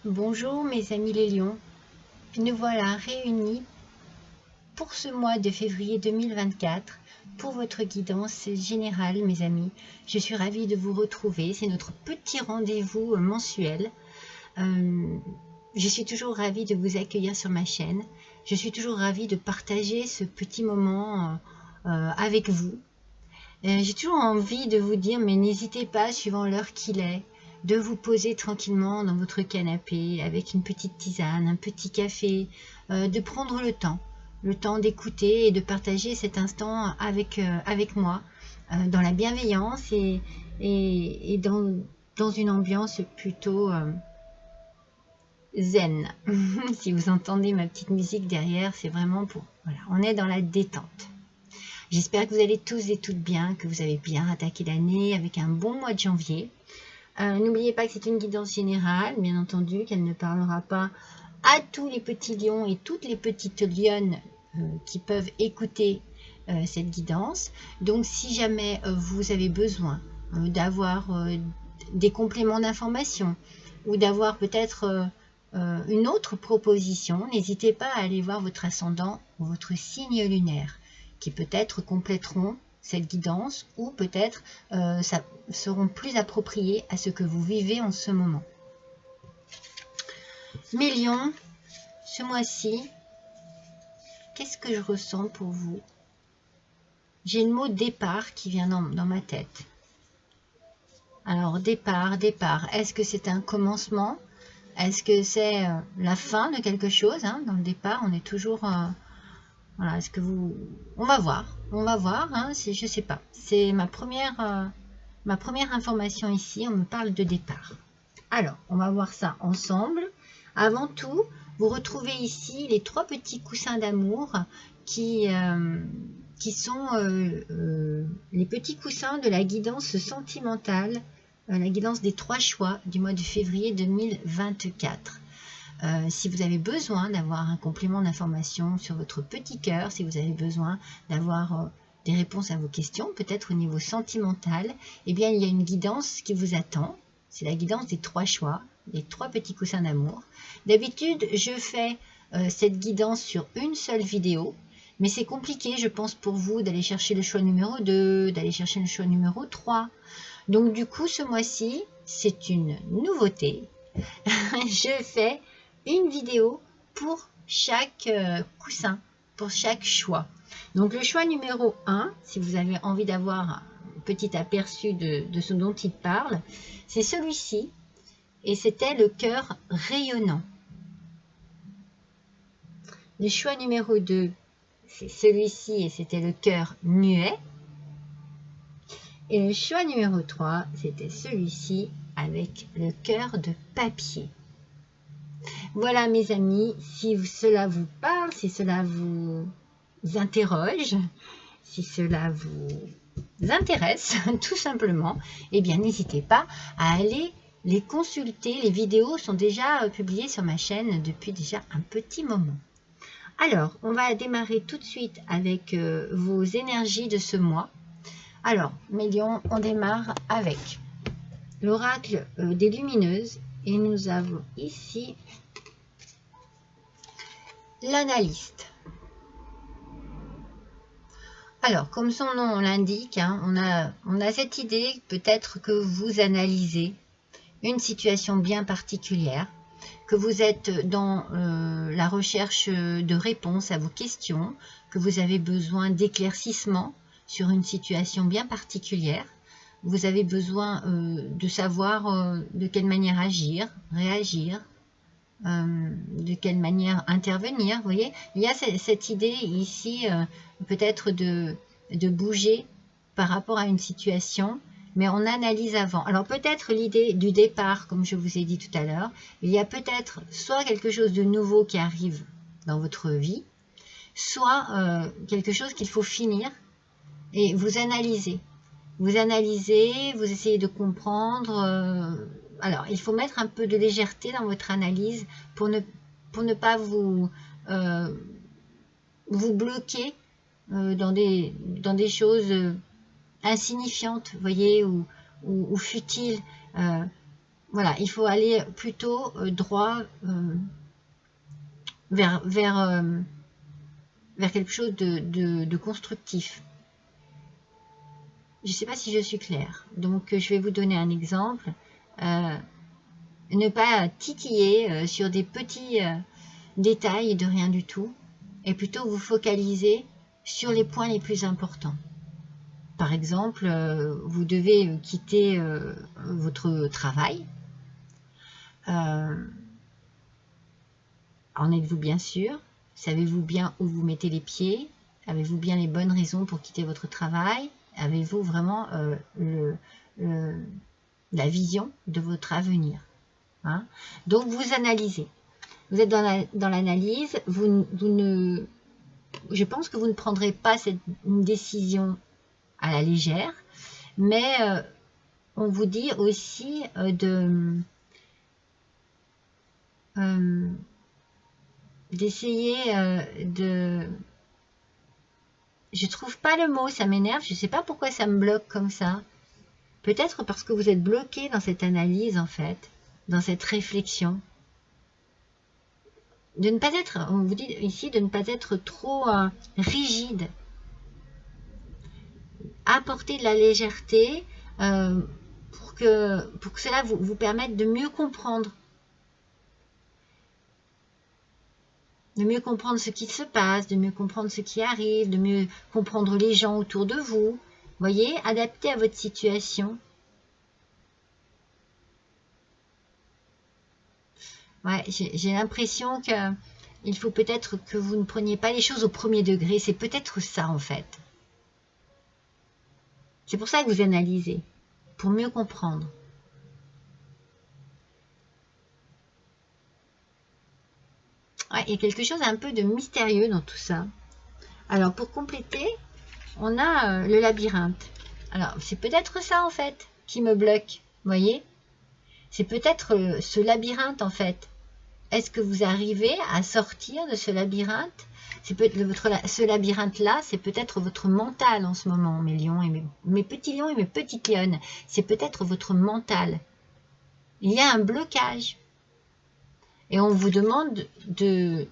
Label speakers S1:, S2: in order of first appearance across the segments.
S1: Bonjour mes amis les lions, nous voilà réunis pour ce mois de février 2024 pour votre guidance générale mes amis. Je suis ravie de vous retrouver, c'est notre petit rendez-vous mensuel. Je suis toujours ravie de vous accueillir sur ma chaîne, je suis toujours ravie de partager ce petit moment avec vous. J'ai toujours envie de vous dire, mais n'hésitez pas, suivant l'heure qu'il est, de vous poser tranquillement dans votre canapé avec une petite tisane, un petit café, de prendre le temps d'écouter et de partager cet instant avec moi, dans la bienveillance et dans une ambiance plutôt zen. Si vous entendez ma petite musique derrière, c'est vraiment pour... Voilà, on est dans la détente. J'espère que vous allez tous et toutes bien, que vous avez bien attaqué l'année avec un bon mois de janvier. N'oubliez pas que c'est une guidance générale, bien entendu, qu'elle ne parlera pas à tous les petits lions et toutes les petites lionnes qui peuvent écouter cette guidance. Donc si jamais vous avez besoin d'avoir des compléments d'information ou d'avoir peut-être une autre proposition, n'hésitez pas à aller voir votre ascendant ou votre signe lunaire, qui peut-être compléteront cette guidance ou peut-être ça seront plus appropriés à ce que vous vivez en ce moment. Mes lions, ce mois-ci, qu'est-ce que je ressens pour vous? J'ai le mot départ qui vient dans ma tête. Alors départ, est-ce que c'est un commencement? Est-ce que c'est la fin de quelque chose, hein? Dans le départ, on est toujours... Voilà, est-ce que vous... On va voir, hein, je ne sais pas. C'est ma première information ici, on me parle de départ. Alors, on va voir ça ensemble. Avant tout, vous retrouvez ici les 3 petits coussins d'amour qui sont les petits coussins de la guidance sentimentale, la guidance des 3 choix du mois de février 2024. Si vous avez besoin d'avoir un complément d'information sur votre petit cœur, si vous avez besoin d'avoir des réponses à vos questions, peut-être au niveau sentimental, eh bien il y a une guidance qui vous attend. C'est la guidance des 3 choix, des 3 petits coussins d'amour. D'habitude, je fais cette guidance sur une seule vidéo, mais c'est compliqué, je pense, pour vous d'aller chercher le choix numéro 2, d'aller chercher le choix numéro 3. Donc du coup, ce mois-ci, c'est une nouveauté. Je fais une vidéo pour chaque coussin, pour chaque choix. Donc le choix numéro 1, si vous avez envie d'avoir un petit aperçu de ce dont il parle, c'est celui-ci, et c'était le cœur rayonnant. Le choix numéro 2, c'est celui-ci, et c'était le cœur muet. Et le choix numéro 3, c'était celui-ci, avec le cœur de papier. Voilà mes amis, si cela vous parle, si cela vous interroge, si cela vous intéresse tout simplement, eh bien n'hésitez pas à aller les consulter. Les vidéos sont déjà publiées sur ma chaîne depuis déjà un petit moment. Alors, on va démarrer tout de suite avec vos énergies de ce mois. Alors, mes lions, on démarre avec l'oracle des lumineuses et nous avons ici l'analyste. Alors, comme son nom l'indique, hein, on a cette idée peut-être que vous analysez une situation bien particulière, que vous êtes dans la recherche de réponses à vos questions, que vous avez besoin d'éclaircissement sur une situation bien particulière. Vous avez besoin de savoir de quelle manière agir, réagir, de quelle manière intervenir. Vous voyez, il y a cette idée ici peut-être de bouger par rapport à une situation, mais on analyse avant. Alors peut-être l'idée du départ, comme je vous ai dit tout à l'heure, il y a peut-être soit quelque chose de nouveau qui arrive dans votre vie, soit quelque chose qu'il faut finir, et vous analysez. Vous analysez, vous essayez de comprendre. Alors, il faut mettre un peu de légèreté dans votre analyse pour ne pas vous bloquer dans des choses insignifiantes, vous voyez, ou futiles. voilà, il faut aller plutôt droit vers quelque chose de constructif. Je ne sais pas si je suis claire. Donc, je vais vous donner un exemple. Ne pas titiller sur des petits détails de rien du tout, et plutôt vous focaliser sur les points les plus importants. Par exemple, vous devez quitter votre travail. En êtes-vous bien sûr? Savez-vous bien où vous mettez les pieds? Avez-vous bien les bonnes raisons pour quitter votre travail? Avez-vous vraiment la vision de votre avenir, hein? Donc vous analysez. Vous êtes dans l'analyse. Je pense que vous ne prendrez pas une décision à la légère, mais on vous dit aussi d'essayer de... Je trouve pas le mot, ça m'énerve, je sais pas pourquoi ça me bloque comme ça. Peut-être parce que vous êtes bloqué dans cette analyse en fait, dans cette réflexion. De ne pas être, on vous dit ici, de ne pas être trop rigide. Apporter de la légèreté pour que cela vous permette de mieux comprendre. De mieux comprendre ce qui se passe, de mieux comprendre ce qui arrive, de mieux comprendre les gens autour de vous. Voyez, adapté à votre situation. Ouais, j'ai l'impression qu'il faut peut-être que vous ne preniez pas les choses au premier degré. C'est peut-être ça en fait. C'est pour ça que vous analysez, pour mieux comprendre. Ouais, il y a quelque chose un peu de mystérieux dans tout ça. Alors, pour compléter, on a le labyrinthe. Alors, c'est peut-être ça, en fait, qui me bloque. Vous voyez? C'est peut-être ce labyrinthe, en fait. Est-ce que vous arrivez à sortir de ce labyrinthe? Ce labyrinthe-là, c'est peut-être votre mental en ce moment, mes lions et mes petits lions et mes petites lionnes. C'est peut-être votre mental. Il y a un blocage. Et on vous demande de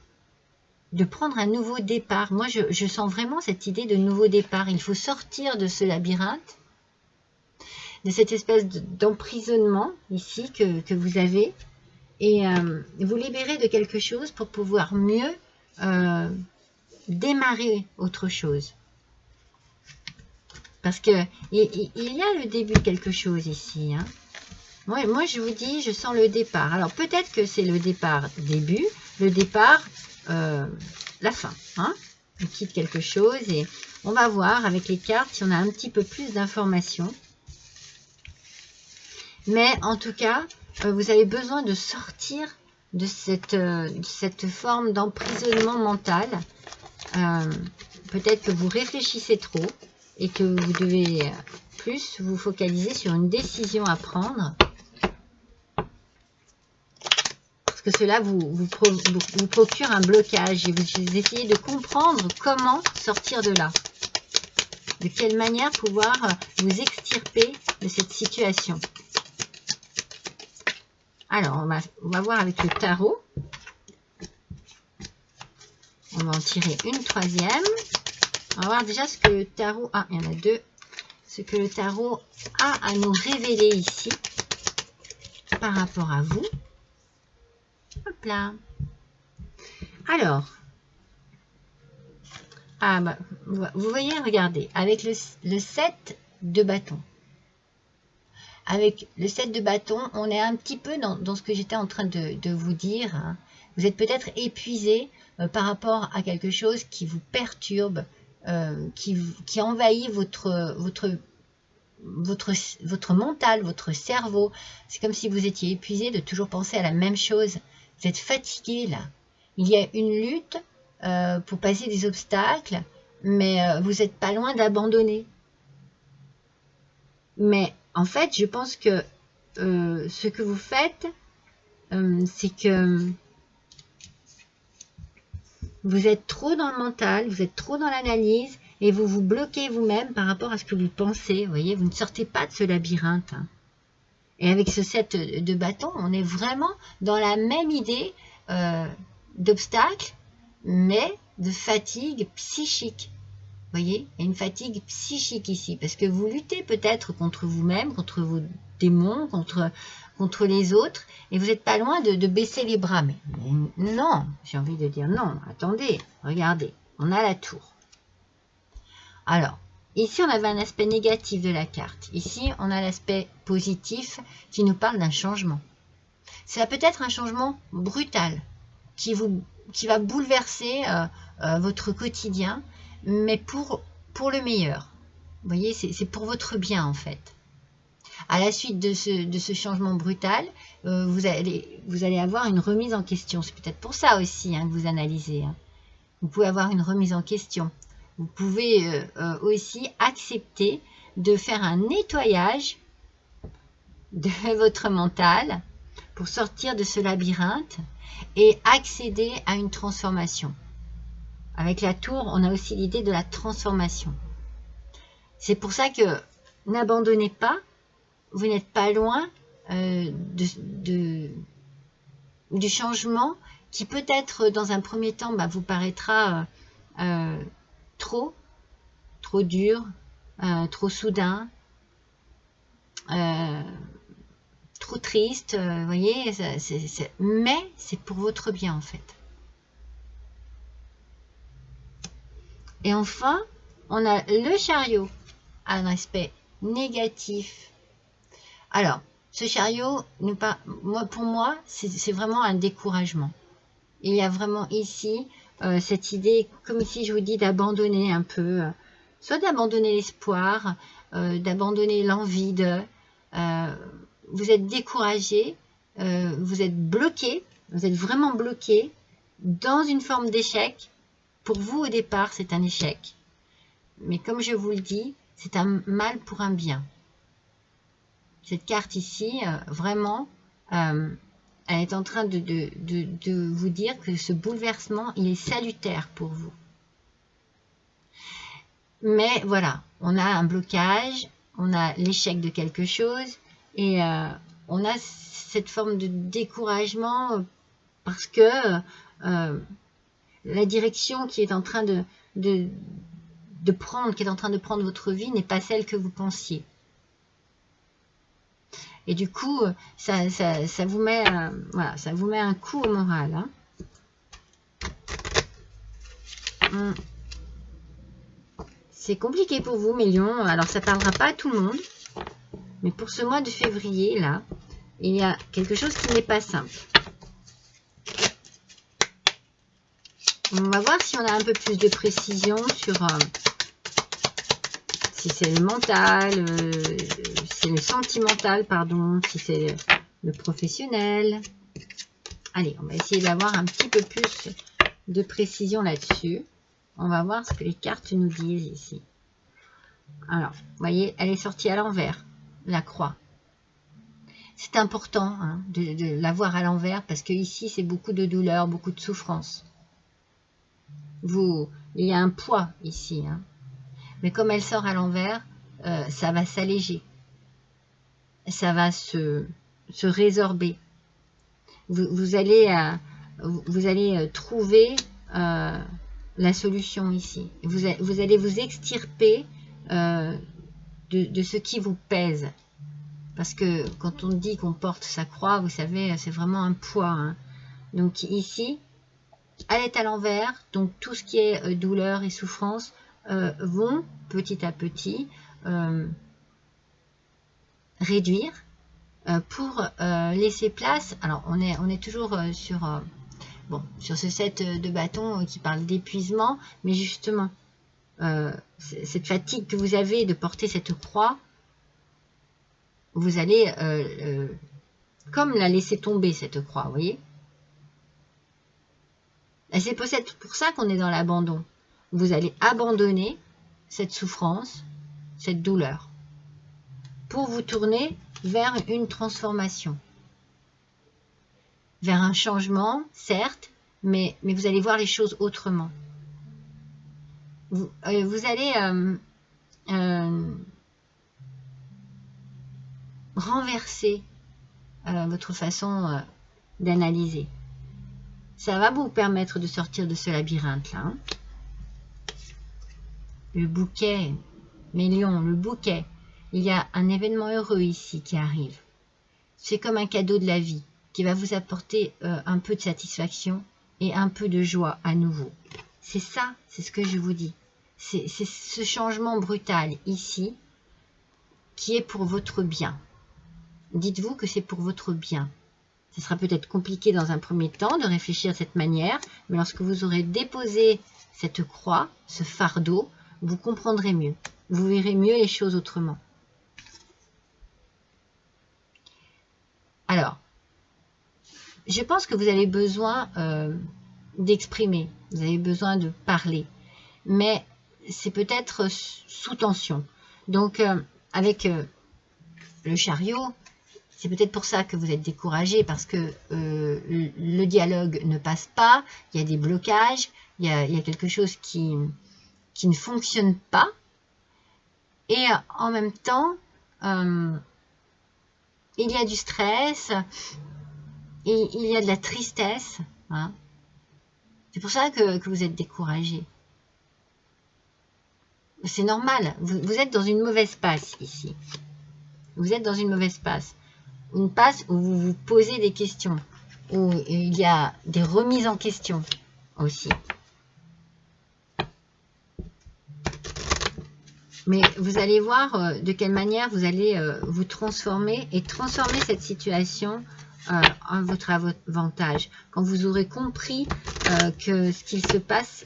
S1: prendre un nouveau départ. Moi, je sens vraiment cette idée de nouveau départ. Il faut sortir de ce labyrinthe, de cette espèce d'emprisonnement ici que vous avez, et vous libérer de quelque chose pour pouvoir mieux démarrer autre chose. Parce que il y a le début de quelque chose ici, hein. Moi, je vous dis, je sens le départ. Alors, peut-être que c'est le départ début, le départ la fin, hein. On quitte quelque chose et on va voir avec les cartes si on a un petit peu plus d'informations. Mais en tout cas, vous avez besoin de sortir de cette forme d'emprisonnement mental. Peut-être que vous réfléchissez trop et que vous devez plus vous focaliser sur une décision à prendre. Que cela vous procure un blocage et vous essayez de comprendre comment sortir de là. De quelle manière pouvoir vous extirper de cette situation. Alors, on va voir avec le tarot. On va en tirer une troisième. On va voir déjà ce que le tarot... Ah, il y en a deux. Ce que le tarot a à nous révéler ici par rapport à vous. Hop là. Alors, vous voyez, regardez, avec le 7 de bâton. Avec le 7 de bâton, on est un petit peu dans ce que j'étais en train de vous dire, hein. Vous êtes peut-être épuisé par rapport à quelque chose qui vous perturbe, qui envahit votre mental, votre cerveau. C'est comme si vous étiez épuisé de toujours penser à la même chose. Vous êtes fatigué là. Il y a une lutte pour passer des obstacles, mais vous n'êtes pas loin d'abandonner. Mais en fait, je pense que ce que vous faites, c'est que vous êtes trop dans le mental, vous êtes trop dans l'analyse, et vous vous bloquez vous-même par rapport à ce que vous pensez. Vous voyez, vous ne sortez pas de ce labyrinthe, hein. Et avec ce 7 de bâton, on est vraiment dans la même idée d'obstacle, mais de fatigue psychique. Vous voyez, il y a une fatigue psychique ici, parce que vous luttez peut-être contre vous-même, contre vos démons, contre les autres, et vous n'êtes pas loin de baisser les bras. Mais non, j'ai envie de dire non, attendez, regardez, on a la tour. Alors, ici on avait un aspect négatif de la carte, ici on a l'aspect positif qui nous parle d'un changement. Ça peut être un changement brutal, qui va bouleverser votre quotidien, mais pour le meilleur. Vous voyez, c'est pour votre bien en fait. À la suite de ce changement brutal, vous allez avoir une remise en question. C'est peut-être pour ça aussi que vous analysez. Vous pouvez avoir une remise en question. Vous pouvez aussi accepter de faire un nettoyage de votre mental pour sortir de ce labyrinthe et accéder à une transformation. Avec la tour, on a aussi l'idée de la transformation. C'est pour ça que n'abandonnez pas, vous n'êtes pas loin du changement qui peut-être dans un premier temps vous paraîtra trop dur, trop soudain, trop triste, vous voyez, mais c'est pour votre bien en fait. Et enfin, on a le chariot, un aspect négatif. Alors, ce chariot, pour moi, c'est vraiment un découragement. Il y a vraiment ici cette idée, comme si je vous dis, d'abandonner un peu, soit d'abandonner l'espoir, d'abandonner l'envie de... vous êtes découragé, vous êtes bloqué, vous êtes vraiment bloqué dans une forme d'échec. Pour vous, au départ, c'est un échec. Mais comme je vous le dis, c'est un mal pour un bien. Cette carte ici, vraiment, elle est en train de vous dire que ce bouleversement, il est salutaire pour vous. Mais voilà, on a un blocage, on a l'échec de quelque chose et on a cette forme de découragement parce que la direction qui est en train de prendre votre vie n'est pas celle que vous pensiez. Et du coup, ça vous met, voilà, ça vous met un coup au moral. C'est compliqué pour vous, mes lions. Alors, ça ne parlera pas à tout le monde. Mais pour ce mois de février, là, il y a quelque chose qui n'est pas simple. On va voir si on a un peu plus de précision sur si c'est le mental, c'est le sentimental, pardon, si c'est le professionnel. Allez, on va essayer d'avoir un petit peu plus de précision là-dessus. On va voir ce que les cartes nous disent ici. Alors, vous voyez, elle est sortie à l'envers, la croix. C'est important de la voir à l'envers parce que ici, c'est beaucoup de douleur, beaucoup de souffrance. Il y a un poids ici. Mais comme elle sort à l'envers, ça va s'alléger. Ça va se résorber. Vous allez trouver la solution ici. Vous allez vous extirper de ce qui vous pèse. Parce que quand on dit qu'on porte sa croix, vous savez, c'est vraiment un poids. Donc ici, elle est à l'envers. Donc tout ce qui est douleur et souffrance vont petit à petit réduire pour laisser place. Alors on est toujours sur ce 7 de bâton qui parle d'épuisement, mais justement cette fatigue que vous avez de porter cette croix, vous allez comme la laisser tomber cette croix, vous voyez. Et c'est peut-être pour ça qu'on est dans l'abandon. Vous allez abandonner cette souffrance, cette douleur, pour vous tourner vers une transformation, vers un changement, certes, mais vous allez voir les choses autrement. Vous allez renverser votre façon d'analyser. Ça va vous permettre de sortir de ce labyrinthe-là. Hein. Le bouquet, mes lions, le bouquet. Il y a un événement heureux ici qui arrive. C'est comme un cadeau de la vie qui va vous apporter un peu de satisfaction et un peu de joie à nouveau. C'est ça, c'est ce que je vous dis. C'est ce changement brutal ici qui est pour votre bien. Dites-vous que c'est pour votre bien. Ce sera peut-être compliqué dans un premier temps de réfléchir de cette manière, mais lorsque vous aurez déposé cette croix, ce fardeau, vous comprendrez mieux. Vous verrez mieux les choses autrement. Alors, je pense que vous avez besoin d'exprimer, vous avez besoin de parler, mais c'est peut-être sous tension. Donc, avec le chariot, c'est peut-être pour ça que vous êtes découragé, parce que le dialogue ne passe pas, il y a des blocages, il y a quelque chose qui ne fonctionne pas, et en même temps, il y a du stress, et il y a de la tristesse. Hein. C'est pour ça que vous êtes découragé. C'est normal, vous êtes dans une mauvaise passe ici. Vous êtes dans une mauvaise passe. Une passe où vous vous posez des questions, où il y a des remises en question aussi. Mais vous allez voir de quelle manière vous allez vous transformer et transformer cette situation à votre avantage. Quand vous aurez compris que ce qu'il se passe,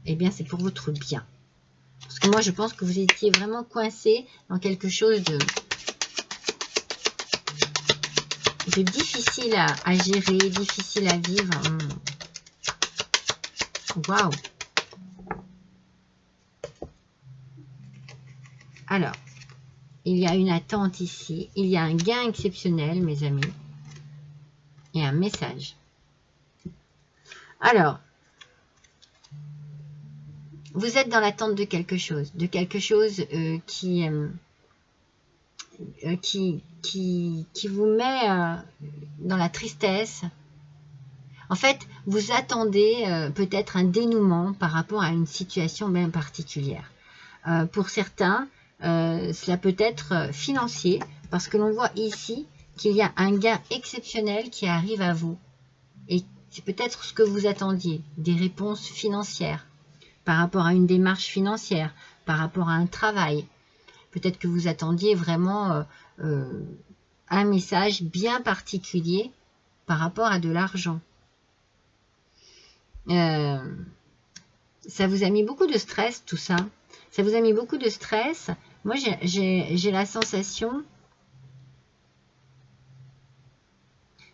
S1: eh bien c'est pour votre bien. Parce que moi je pense que vous étiez vraiment coincé dans quelque chose de difficile à gérer, difficile à vivre. Waouh! Alors, il y a une attente ici, il y a un gain exceptionnel, mes amis, et un message. Alors, vous êtes dans l'attente de quelque chose qui vous met dans la tristesse. En fait, vous attendez peut-être un dénouement par rapport à une situation bien particulière. Pour certains, cela peut être financier, parce que l'on voit ici qu'il y a un gain exceptionnel qui arrive à vous. Et c'est peut-être ce que vous attendiez, des réponses financières, par rapport à une démarche financière, par rapport à un travail. Peut-être que vous attendiez vraiment un message bien particulier par rapport à de l'argent. Ça vous a mis beaucoup de stress, tout ça. Ça vous a mis beaucoup de stress. Moi, j'ai la sensation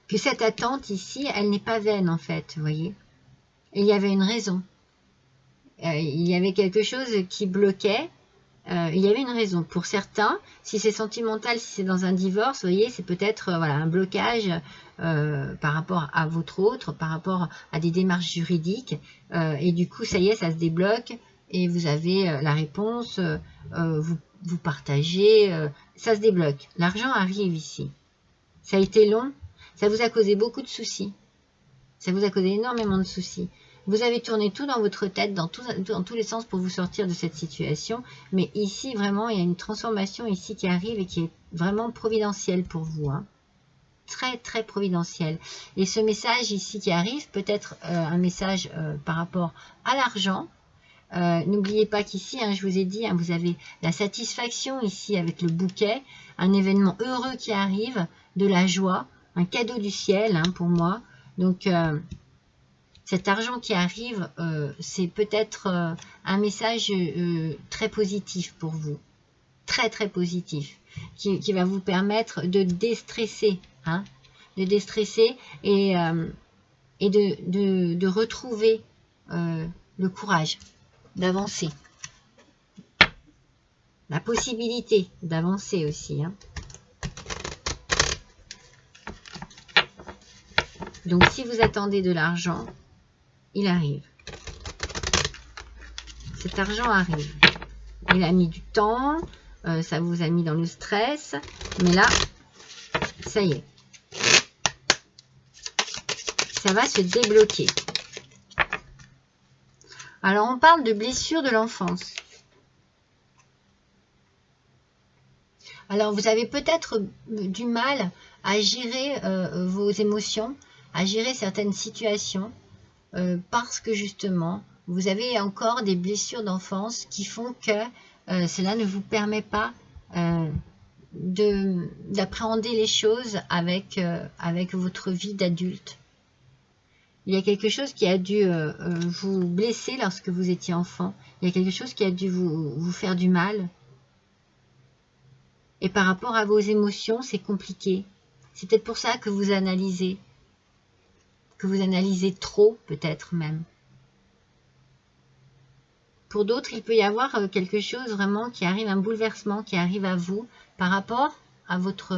S1: que cette attente ici, elle n'est pas vaine, en fait, vous voyez. Et il y avait une raison. Il y avait quelque chose qui bloquait. Il y avait une raison. Pour certains, si c'est sentimental, si c'est dans un divorce, vous voyez, c'est peut-être voilà, un blocage par rapport à votre autre, par rapport à des démarches juridiques. Et du coup, ça y est, ça se débloque. Et vous avez la réponse, vous partagez, ça se débloque. L'argent arrive ici. Ça a été long, ça vous a causé beaucoup de soucis. Ça vous a causé énormément de soucis. Vous avez tourné tout dans votre tête, dans tous les sens pour vous sortir de cette situation. Mais ici, vraiment, il y a une transformation ici qui arrive et qui est vraiment providentielle pour vous. Hein. Très, très providentielle. Et ce message ici qui arrive, peut-être un message par rapport à l'argent. N'oubliez pas qu'ici, hein, je vous ai dit, hein, vous avez la satisfaction ici avec le bouquet, un événement heureux qui arrive, de la joie, un cadeau du ciel hein, pour moi. Donc, cet argent qui arrive, c'est peut-être un message très positif pour vous. Très, très positif. Qui va vous permettre de déstresser. Hein, de déstresser et de retrouver le courage d'avancer. La possibilité d'avancer aussi. Hein. Donc, si vous attendez de l'argent, il arrive. Cet argent arrive. Il a mis du temps, ça vous a mis dans le stress, mais là, Ça y est. Ça va se débloquer. Alors, on parle de blessures de l'enfance. Alors, vous avez peut-être du mal à gérer vos émotions, à gérer certaines situations, parce que justement, vous avez encore des blessures d'enfance qui font que cela ne vous permet pas d'appréhender les choses avec votre vie d'adulte. Il y a quelque chose qui a dû vous blesser lorsque vous étiez enfant. Il y a quelque chose qui a dû vous faire du mal. Et par rapport à vos émotions, c'est compliqué. C'est peut-être pour ça que vous analysez trop, peut-être même. Pour d'autres, il peut y avoir quelque chose vraiment qui arrive, un bouleversement qui arrive à vous par rapport à votre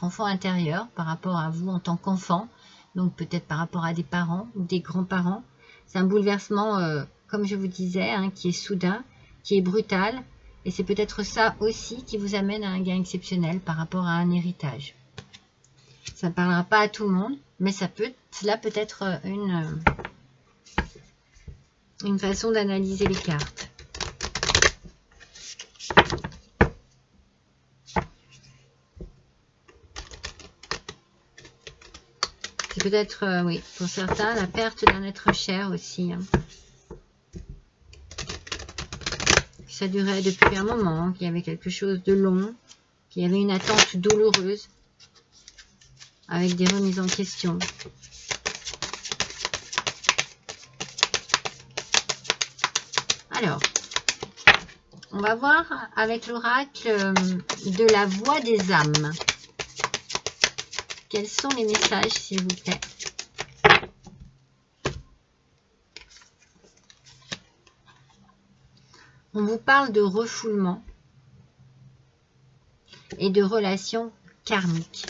S1: enfant intérieur, par rapport à vous en tant qu'enfant. Donc peut-être par rapport à des parents ou des grands-parents. C'est un bouleversement, comme je vous disais, hein, qui est soudain, qui est brutal. Et c'est peut-être ça aussi qui vous amène à un gain exceptionnel par rapport à un héritage. Ça ne parlera pas à tout le monde, mais cela peut être une façon d'analyser les cartes. C'est peut-être, oui, pour certains, la perte d'un être cher aussi. Hein. Ça durait depuis un moment, qu'il y avait quelque chose de long, qu'il y avait une attente douloureuse, avec des remises en question. Alors, on va voir avec l'oracle de la voix des âmes. Quels sont les messages, s'il vous plaît? On vous parle de refoulement et de relations karmiques.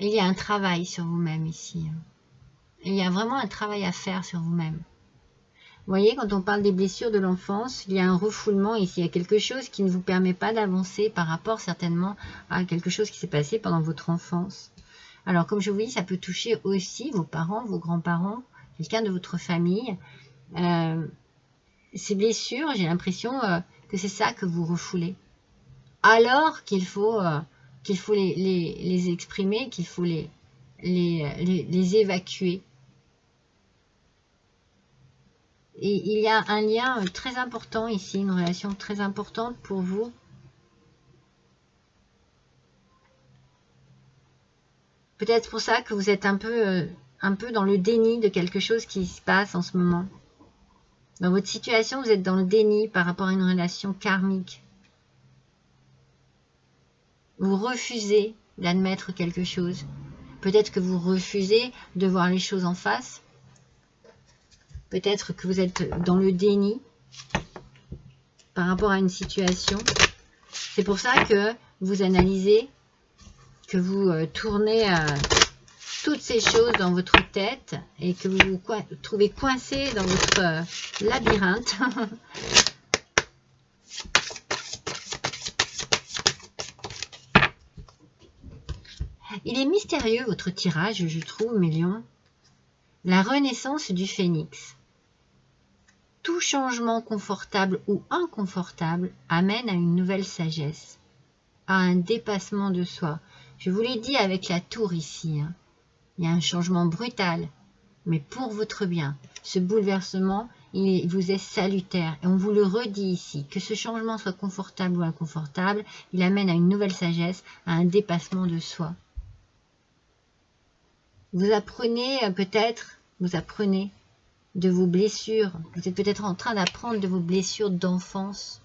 S1: Il y a un travail sur vous-même ici. Il y a vraiment un travail à faire sur vous-même. Vous voyez, quand on parle des blessures de l'enfance, il y a un refoulement ici. Il y a quelque chose qui ne vous permet pas d'avancer par rapport certainement à quelque chose qui s'est passé pendant votre enfance. Alors, comme je vous dis, ça peut toucher aussi vos parents, vos grands-parents, quelqu'un de votre famille. Ces blessures, j'ai l'impression que c'est ça que vous refoulez. Alors qu'il faut les exprimer, qu'il faut les évacuer. Et il y a un lien très important ici, une relation très importante pour vous. Peut-être pour ça que vous êtes un peu dans le déni de quelque chose qui se passe en ce moment. Dans votre situation, vous êtes dans le déni par rapport à une relation karmique. Vous refusez d'admettre quelque chose. Peut-être que vous refusez de voir les choses en face. Peut-être que vous êtes dans le déni par rapport à une situation. C'est pour ça que vous analysez, que vous tournez toutes ces choses dans votre tête et que vous vous trouvez coincé dans votre labyrinthe. Il est mystérieux votre tirage, je trouve, mes lions. La renaissance du phénix. Tout changement confortable ou inconfortable amène à une nouvelle sagesse, à un dépassement de soi. Je vous l'ai dit avec la tour ici, hein. Il y a un changement brutal, mais pour votre bien. Ce bouleversement, il vous est salutaire. Et on vous le redit ici, que ce changement soit confortable ou inconfortable, il amène à une nouvelle sagesse, à un dépassement de soi. Vous apprenez de vos blessures. Vous êtes peut-être en train d'apprendre de vos blessures d'enfance.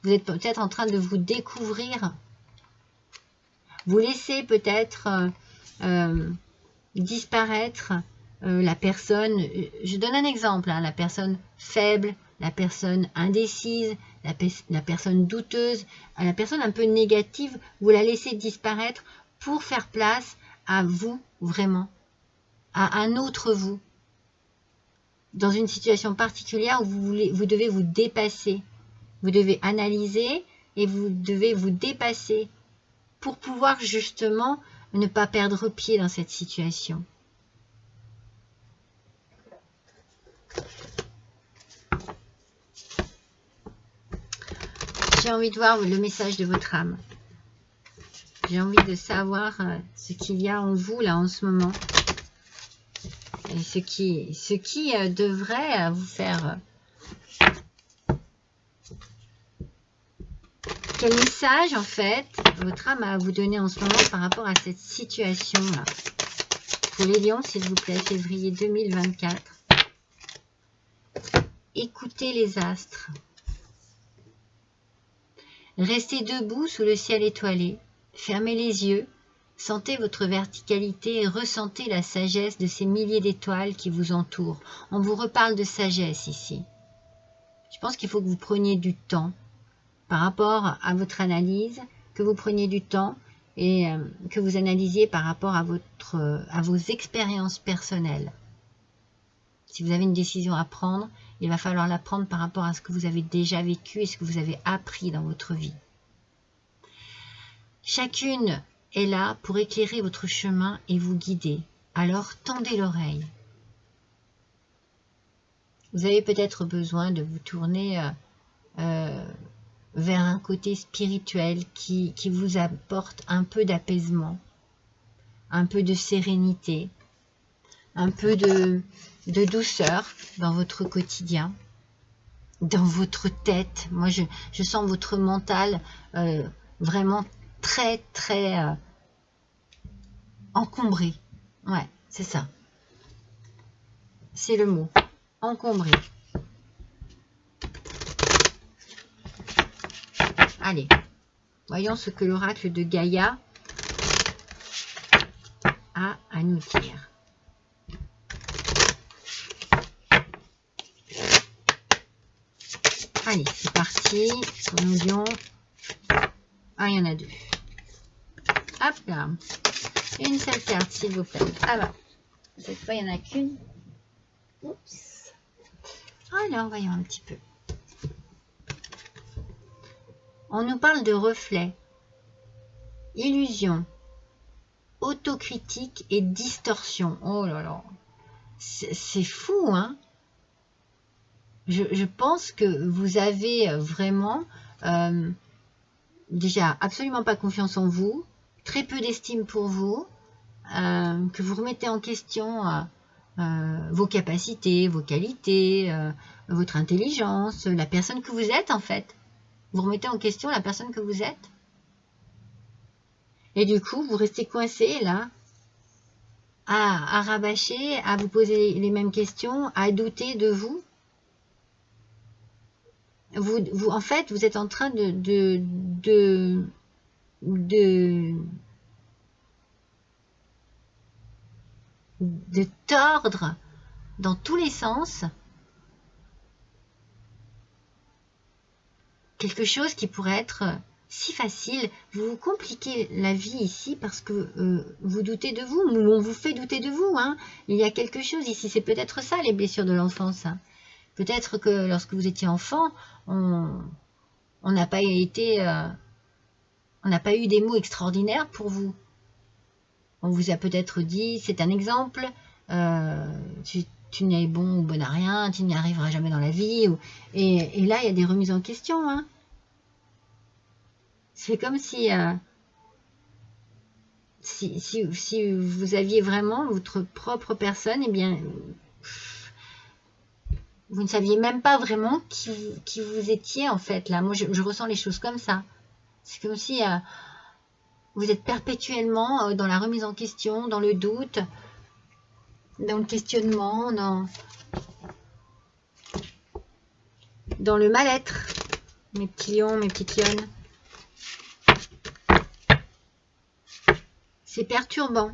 S1: Vous êtes peut-être en train de vous découvrir. Vous laissez peut-être disparaître la personne. Je donne un exemple, hein, la personne faible, la personne indécise, la personne douteuse, la personne un peu négative. Vous la laissez disparaître pour faire place à vous, vraiment, à un autre vous. Dans une situation particulière où vous devez vous dépasser. Vous devez analyser et vous devez vous dépasser pour pouvoir justement ne pas perdre pied dans cette situation. J'ai envie de voir le message de votre âme. J'ai envie de savoir ce qu'il y a en vous là en ce moment. Et ce qui devrait vous faire... Quel message en fait votre âme a à vous donner en ce moment par rapport à cette situation là? Pour les lions s'il vous plaît, février 2024. Écoutez les astres. Restez debout sous le ciel étoilé. Fermez les yeux. Sentez votre verticalité et ressentez la sagesse de ces milliers d'étoiles qui vous entourent. On vous reparle de sagesse ici. Je pense qu'il faut que vous preniez du temps par rapport à votre analyse, que vous preniez du temps et que vous analysiez par rapport à vos expériences personnelles. Si vous avez une décision à prendre, il va falloir la prendre par rapport à ce que vous avez déjà vécu et ce que vous avez appris dans votre vie. Chacune est là pour éclairer votre chemin et vous guider. Alors tendez l'oreille. Vous avez peut-être besoin de vous tourner vers un côté spirituel qui vous apporte un peu d'apaisement, un peu de sérénité, un peu de douceur dans votre quotidien, dans votre tête. Moi, je sens votre mental vraiment très, très encombré. Ouais, c'est ça. C'est le mot. Encombré. Allez, voyons ce que l'oracle de Gaïa a à nous dire. Allez, c'est parti. Pour nos lions. Ah, il y en a deux. Hop là. Une seule carte, s'il vous plaît. Ah bah, cette fois, il n'y en a qu'une. Oups. Alors, voyons un petit peu. On nous parle de reflets, illusion, autocritique et distorsion. Oh là là, c'est fou, hein? Je pense que vous avez vraiment déjà absolument pas confiance en vous, très peu d'estime pour vous, que vous remettez en question vos capacités, vos qualités, votre intelligence, la personne que vous êtes en fait. Vous remettez en question la personne que vous êtes. Et du coup, vous restez coincé là, à rabâcher, à vous poser les mêmes questions, à douter de vous. En fait, vous êtes en train de tordre dans tous les sens quelque chose qui pourrait être si facile. Vous vous compliquez la vie ici parce que vous doutez de vous, ou on vous fait douter de vous, hein. Il y a quelque chose ici, c'est peut-être ça les blessures de l'enfance, hein. Peut-être que lorsque vous étiez enfant, on n'a pas été, on n'a pas eu des mots extraordinaires pour vous. On vous a peut-être dit, c'est un exemple, tu n'es bon ou bonne à rien, tu n'y arriveras jamais dans la vie. Et là, il y a des remises en question, hein. C'est comme si, si vous aviez vraiment votre propre personne, eh bien, vous ne saviez même pas vraiment qui vous étiez en fait. Là, moi, je ressens les choses comme ça. C'est comme si vous êtes perpétuellement dans la remise en question, dans le doute, dans le questionnement, dans le mal-être. Mes petits lions, mes petites lionnes. C'est perturbant.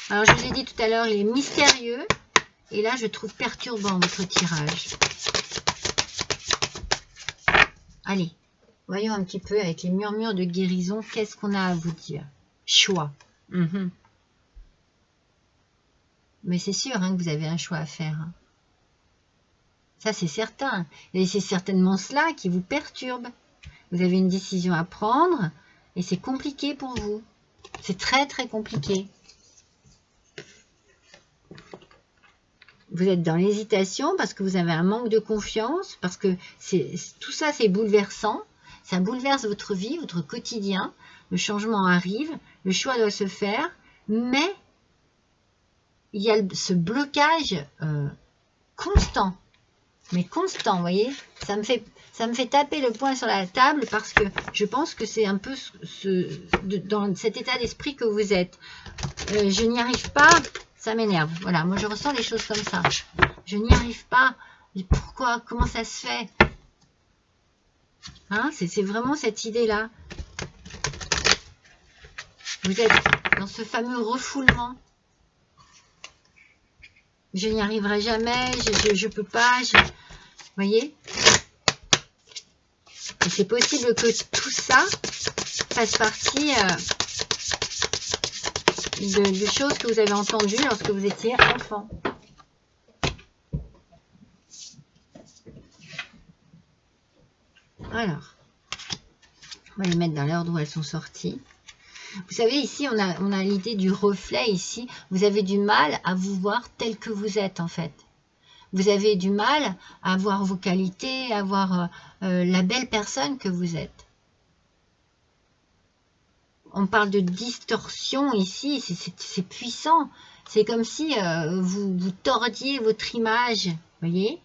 S1: Alors, je vous ai dit tout à l'heure, il est mystérieux. Et là, je trouve perturbant votre tirage. Allez, voyons un petit peu avec les murmures de guérison, qu'est-ce qu'on a à vous dire? Choix. Mais c'est sûr hein, que vous avez un choix à faire. Hein. Ça, c'est certain. Et c'est certainement cela qui vous perturbe. Vous avez une décision à prendre et c'est compliqué pour vous. C'est très, très compliqué. Vous êtes dans l'hésitation parce que vous avez un manque de confiance, parce que tout ça, c'est bouleversant. Ça bouleverse votre vie, votre quotidien. Le changement arrive, le choix doit se faire, mais il y a ce blocage constant. Mais constant, vous voyez, ça me fait taper le poing sur la table parce que je pense que c'est un peu dans cet état d'esprit que vous êtes. Je n'y arrive pas, ça m'énerve. Voilà, moi je ressens les choses comme ça. Je n'y arrive pas. Pourquoi? Comment ça se fait? Hein, c'est vraiment cette idée-là. Vous êtes dans ce fameux refoulement. Je n'y arriverai jamais, je peux pas, vous voyez? Et c'est possible que tout ça fasse partie de choses que vous avez entendues lorsque vous étiez enfant. Alors, on va les mettre dans l'ordre où elles sont sorties. Vous savez, ici, on a l'idée du reflet, ici. Vous avez du mal à vous voir tel que vous êtes, en fait. Vous avez du mal à voir vos qualités, à voir la belle personne que vous êtes. On parle de distorsion ici, c'est puissant. C'est comme si vous tordiez votre image, vous voyez?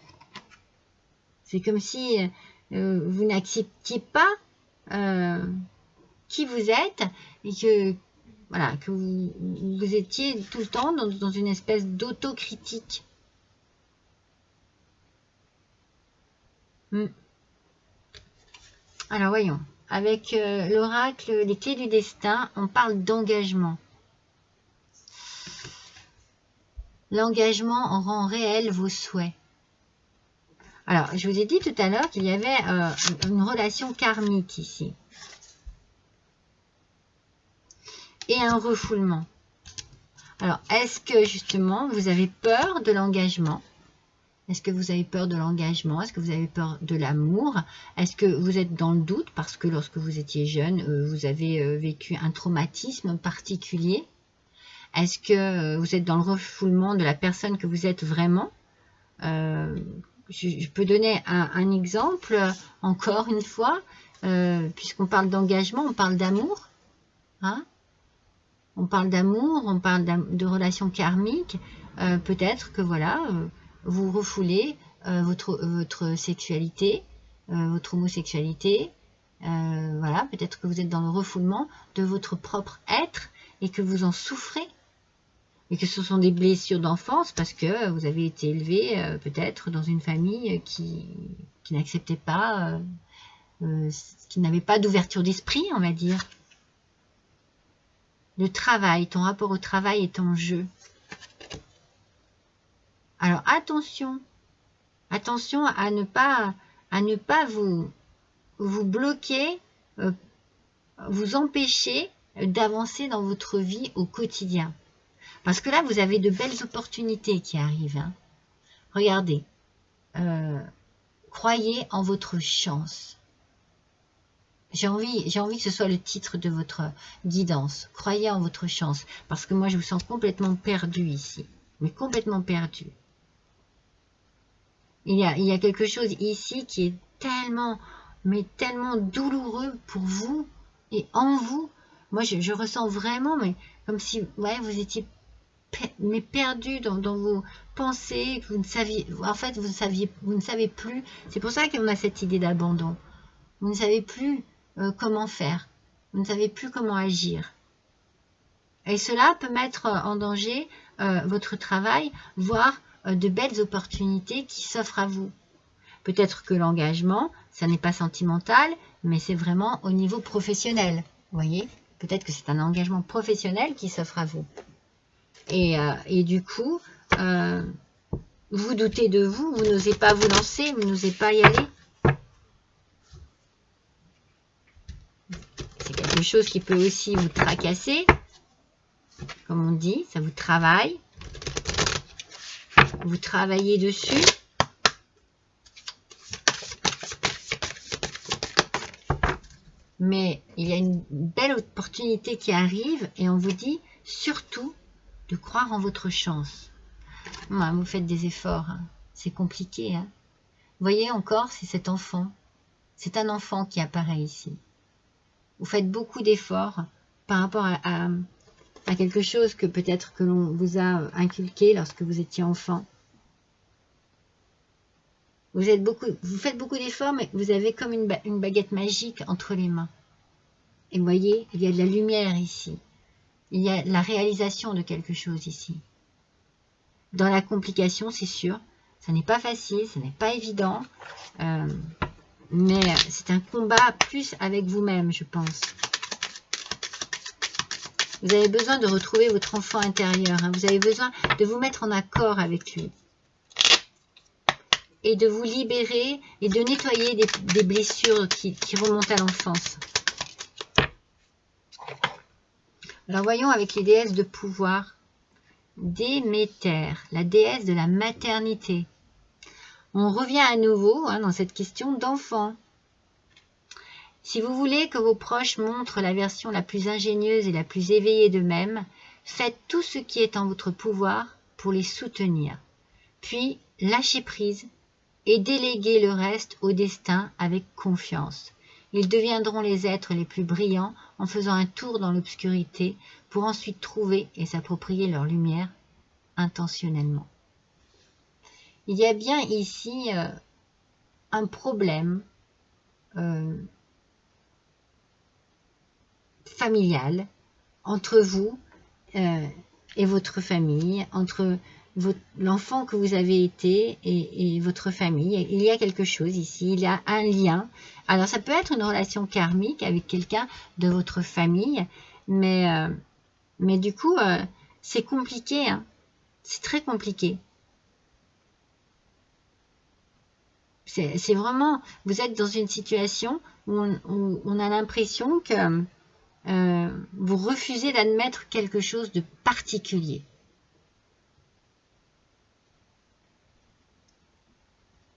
S1: C'est comme si vous n'acceptiez pas qui vous êtes et que, voilà, que vous étiez tout le temps dans une espèce d'autocritique. Alors voyons, avec l'oracle, les clés du destin, on parle d'engagement. L'engagement rend réel vos souhaits. Alors, je vous ai dit tout à l'heure qu'il y avait une relation karmique ici. Et un refoulement. Alors, est-ce que justement, vous avez peur de l'engagement? Est-ce que vous avez peur de l'engagement? Est-ce que vous avez peur de l'amour? Est-ce que vous êtes dans le doute parce que lorsque vous étiez jeune, vous avez vécu un traumatisme particulier? Est-ce que vous êtes dans le refoulement de la personne que vous êtes vraiment? Je peux donner un exemple, encore une fois, puisqu'on parle d'engagement, on parle d'amour. Hein? On parle d'amour, on parle de relations karmiques. Peut-être que voilà, vous refoulez votre sexualité, votre homosexualité. Voilà, peut-être que vous êtes dans le refoulement de votre propre être et que vous en souffrez. Et que ce sont des blessures d'enfance parce que vous avez été élevé peut-être dans une famille qui n'acceptait pas, qui n'avait pas d'ouverture d'esprit, on va dire. Le travail, ton rapport au travail est en jeu. Alors attention, attention à ne pas vous bloquer, vous empêcher d'avancer dans votre vie au quotidien. Parce que là, vous avez de belles opportunités qui arrivent. Hein. Regardez, croyez en votre chance. J'ai envie que ce soit le titre de votre guidance. Croyez en votre chance. Parce que moi, je vous sens complètement perdu ici. Mais complètement perdu. Il y a quelque chose ici qui est tellement, mais tellement douloureux pour vous et en vous. Moi, je ressens vraiment, mais comme si ouais, vous étiez perdu dans vos pensées, que vous ne saviez, en fait, vous ne savez plus. C'est pour ça qu'on a cette idée d'abandon. Vous ne savez plus comment faire. Vous ne savez plus comment agir. Et cela peut mettre en danger votre travail, voire de belles opportunités qui s'offrent à vous. Peut-être que l'engagement, ça n'est pas sentimental, mais c'est vraiment au niveau professionnel. Vous voyez? Peut-être que c'est un engagement professionnel qui s'offre à vous. Et du coup, vous doutez de vous, vous n'osez pas vous lancer, vous n'osez pas y aller. C'est quelque chose qui peut aussi vous tracasser. Comme on dit, ça vous travaille. Vous travaillez dessus. mais il y a une belle opportunité qui arrive et on vous dit surtout de croire en votre chance. Vous faites des efforts, hein. C'est compliqué. Hein. Vous voyez encore, c'est cet enfant. C'est un enfant qui apparaît ici. Vous faites beaucoup d'efforts par rapport à quelque chose que peut-être que l'on vous a inculqué lorsque vous étiez enfant. Vous faites beaucoup d'efforts, mais vous avez comme une baguette magique entre les mains. Et vous voyez, il y a de la lumière ici. Il y a la réalisation de quelque chose ici. Dans la complication, c'est sûr, ça n'est pas facile, ce n'est pas évident, mais c'est un combat plus avec vous-même, je pense. Vous avez besoin de retrouver votre enfant intérieur, hein. Vous avez besoin de vous mettre en accord avec lui. Et de vous libérer et de nettoyer des blessures qui remontent à l'enfance. Alors voyons avec les déesses de pouvoir. Déméter, la déesse de la maternité. On revient à nouveau dans cette question d'enfant. Si vous voulez que vos proches montrent la version la plus ingénieuse et la plus éveillée d'eux-mêmes, faites tout ce qui est en votre pouvoir pour les soutenir. Puis, lâchez prise et déléguez le reste au destin avec confiance. Ils deviendront les êtres les plus brillants en faisant un tour dans l'obscurité pour ensuite trouver et s'approprier leur lumière intentionnellement. Il y a bien ici un problème familial entre vous et votre famille, entre l'enfant que vous avez été et votre famille. Il y a quelque chose ici, il y a un lien. Alors ça peut être une relation karmique avec quelqu'un de votre famille, mais du coup c'est compliqué, hein. C'est très compliqué. C'est vraiment, vous êtes dans une situation où on a l'impression que vous refusez d'admettre quelque chose de particulier.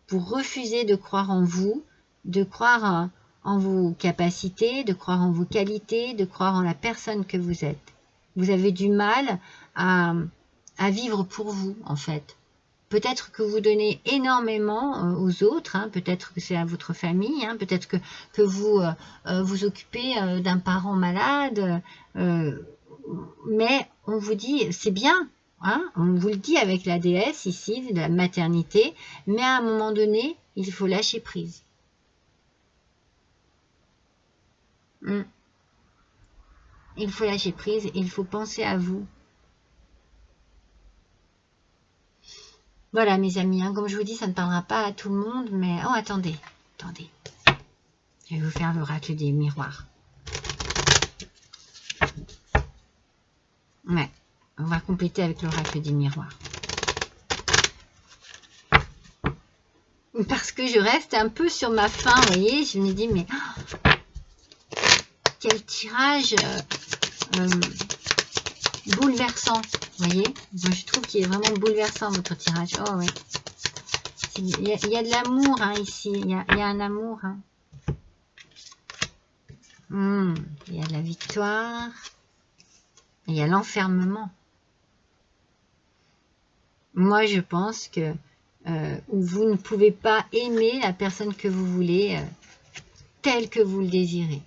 S1: Vous refusez de croire en vous, de croire en vos capacités, de croire en vos qualités, de croire en la personne que vous êtes. Vous avez du mal à vivre pour vous, en fait. Peut-être que vous donnez énormément aux autres, hein, peut-être que c'est à votre famille, hein, peut-être que vous vous occupez d'un parent malade, mais on vous dit, c'est bien, hein, on vous le dit avec la déesse ici, de la maternité, mais à un moment donné, il faut lâcher prise. Il faut lâcher prise, il faut penser à vous. Voilà mes amis, hein, comme je vous dis, ça ne parlera pas à tout le monde, mais... Oh, attendez. Je vais vous faire l'oracle des miroirs. Ouais, on va compléter avec l'oracle des miroirs. Parce que je reste un peu sur ma faim, vous voyez, je me dis, mais... quel tirage bouleversant, vous voyez. Moi, je trouve qu'il est vraiment bouleversant, votre tirage. Oh, oui. Il y a de l'amour, hein, ici. Il y a un amour. Hein. Il y a de la victoire. Il y a l'enfermement. Moi, je pense que vous ne pouvez pas aimer la personne que vous voulez telle que vous le désirez.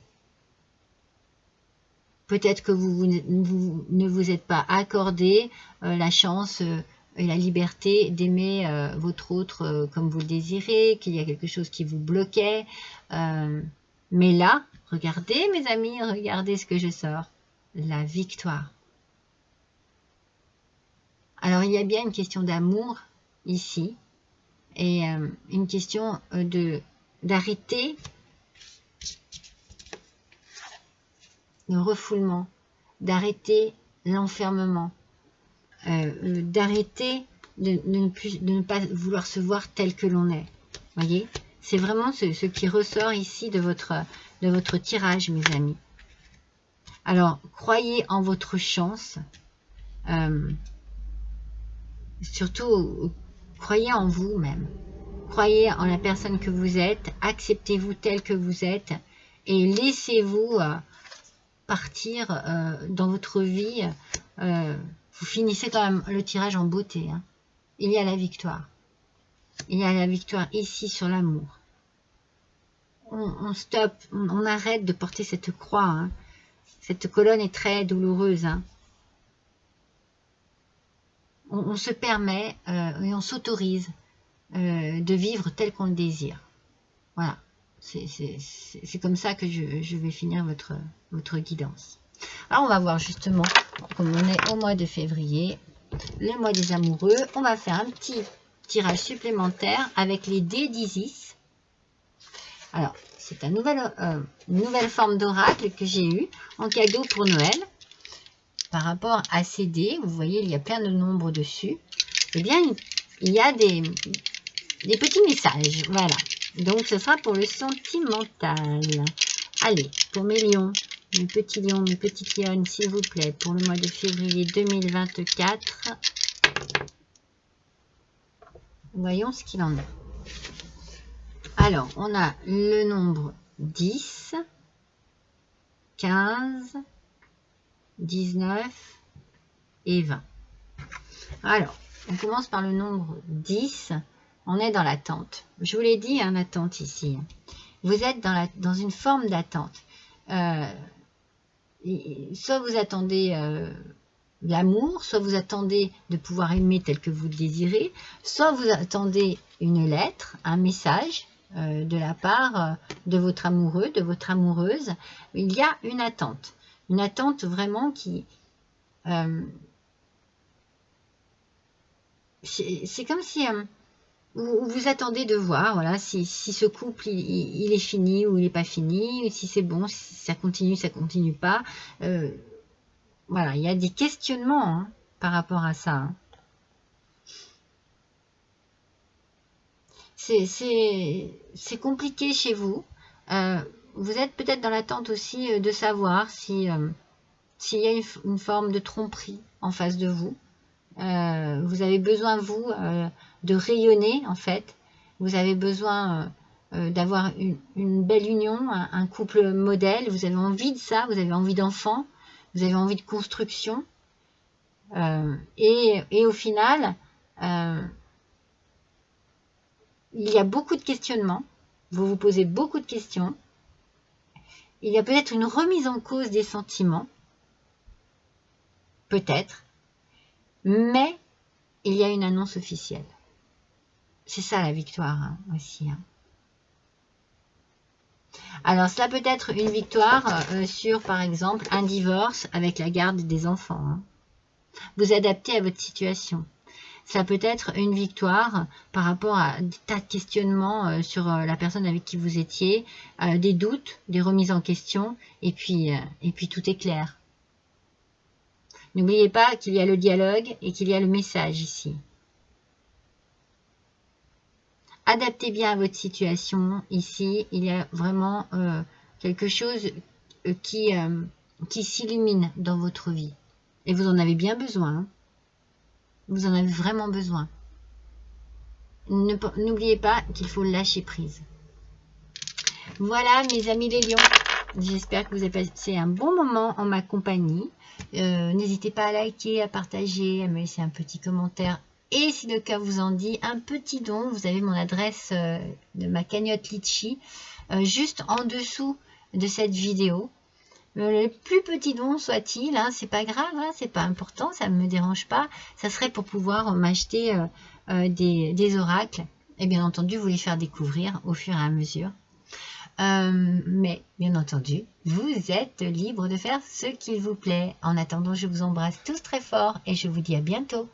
S1: Peut-être que vous ne vous êtes pas accordé la chance et la liberté d'aimer votre autre comme vous le désirez, qu'il y a quelque chose qui vous bloquait. Mais là, regardez mes amis, regardez ce que je sors. La victoire. Alors, il y a bien une question d'amour ici et une question d'arrêter le refoulement, d'arrêter l'enfermement, d'arrêter de ne pas vouloir se voir tel que l'on est. Voyez, c'est vraiment ce qui ressort ici de votre tirage, mes amis. Alors, croyez en votre chance. Surtout, croyez en vous-même. Croyez en la personne que vous êtes. Acceptez-vous tel que vous êtes. et laissez-vous partir dans votre vie. Vous finissez quand même le tirage en beauté. Hein. Il y a la victoire. Il y a la victoire ici sur l'amour. On stoppe, on arrête de porter cette croix. Hein. Cette colonne est très douloureuse. Hein. On se permet et on s'autorise de vivre tel qu'on le désire. Voilà. C'est comme ça que je vais finir votre guidance. Alors, on va voir justement, comme on est au mois de février, le mois des amoureux, on va faire un petit tirage supplémentaire avec les dés d'Isis. Alors, c'est une nouvelle forme d'oracle que j'ai eue en cadeau pour Noël. Par rapport à ces dés, vous voyez, il y a plein de nombres dessus. Eh bien, il y a des petits messages. Voilà. Donc, ce sera pour le sentimental. Allez, pour mes lions, mes petits lions, mes petites lionnes, s'il vous plaît, pour le mois de février 2024. Voyons ce qu'il en est. Alors, on a le nombre 10, 15, 19 et 20. Alors, on commence par le nombre 10. On est dans l'attente. Je vous l'ai dit, hein, l'attente ici. Vous êtes dans une forme d'attente. Soit vous attendez l'amour, soit vous attendez de pouvoir aimer tel que vous le désirez, soit vous attendez une lettre, un message de la part de votre amoureux, de votre amoureuse. Il y a une attente. Une attente vraiment qui... c'est comme si vous attendez de voir voilà, si ce couple il est fini ou il n'est pas fini, si c'est bon, si ça continue pas. Voilà, il y a des questionnements hein, par rapport à ça. Hein. C'est compliqué chez vous. Vous êtes peut-être dans l'attente aussi de savoir s'il y a une forme de tromperie en face de vous. Vous avez besoin, vous, de rayonner, en fait. Vous avez besoin d'avoir une belle union, un couple modèle. Vous avez envie de ça, vous avez envie d'enfants, vous avez envie de construction. Et au final, il y a beaucoup de questionnements. Vous vous posez beaucoup de questions. Il y a peut-être une remise en cause des sentiments. Peut-être. Mais il y a une annonce officielle. C'est ça la victoire hein, aussi. Hein. Alors cela peut être une victoire sur par exemple un divorce avec la garde des enfants. Hein. Vous adaptez à votre situation. Ça peut être une victoire par rapport à des tas de questionnements sur la personne avec qui vous étiez, des doutes, des remises en question, et puis tout est clair. N'oubliez pas qu'il y a le dialogue et qu'il y a le message ici. Adaptez bien à votre situation. Ici, il y a vraiment quelque chose qui s'illumine dans votre vie. Et vous en avez bien besoin. Hein. Vous en avez vraiment besoin. N'oubliez pas qu'il faut lâcher prise. Voilà mes amis les lions. J'espère que vous avez passé un bon moment en ma compagnie. N'hésitez pas à liker, à partager, à me laisser un petit commentaire. Et si le cœur vous en dit, un petit don. Vous avez mon adresse de ma cagnotte Litchi juste en dessous de cette vidéo. Le plus petit don soit-il, hein, c'est pas grave, hein, c'est pas important, ça ne me dérange pas. Ça serait pour pouvoir m'acheter des oracles et bien entendu vous les faire découvrir au fur et à mesure. Mais bien entendu, vous êtes libre de faire ce qu'il vous plaît. En attendant, je vous embrasse tous très fort et je vous dis à bientôt.